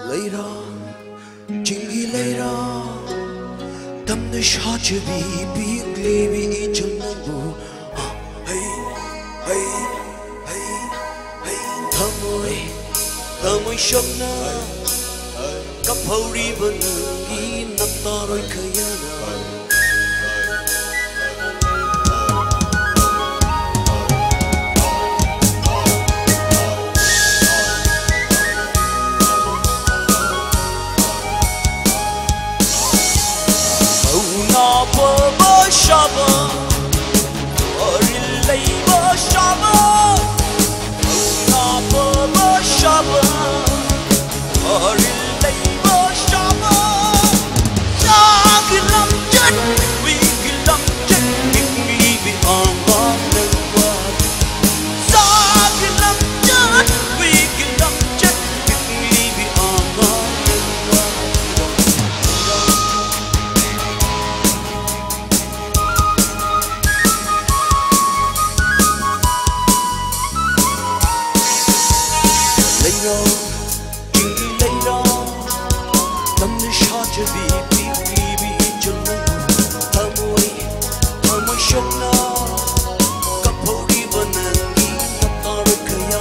lấy đó chính khi lấy đó tâm nơi xa chưa biết ly bị chân bù hay hay hay hay thơ môi sông na cấp hậu đi bên ghi nắp ta rồi khơi na Shaba, Orilay ba Shaba, Napa ba Shaba, Orilay ba Shaba. Sa kilang jet, we kilang jet, ikli bi amang nagwag. Sa kilang jet, we kilang jet, ikli bi amang nagwag. Just be chân thơ môi sông na cặp hậu đi bên đi nắp ta rồi khơi na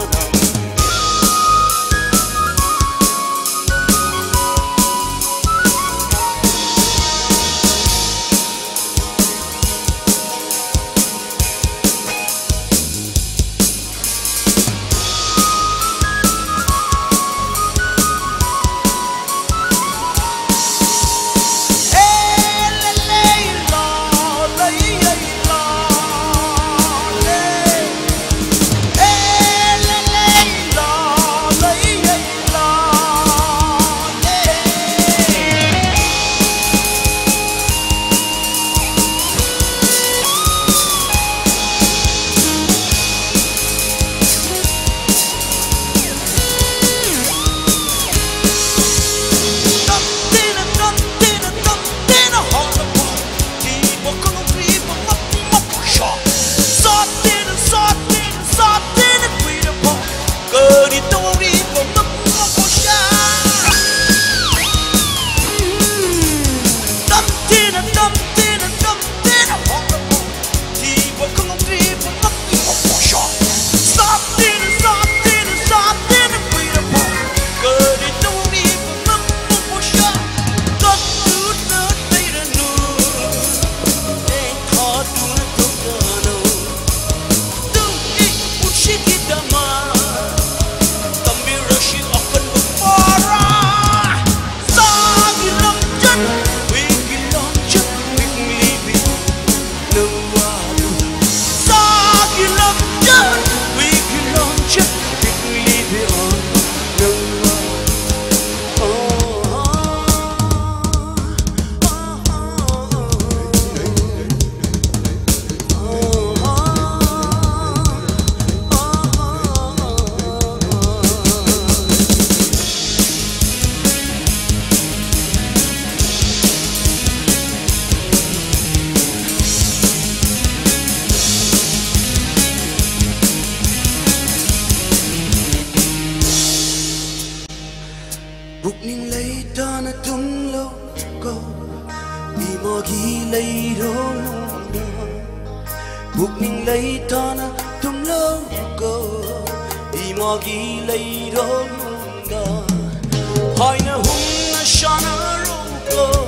Bục ninh lấy ta na tung lâu câu đi mò ghi lấy đó Bục ninh lấy ta na tung lâu câu đi mò ghi lấy đó hỏi na hung na shana rô câu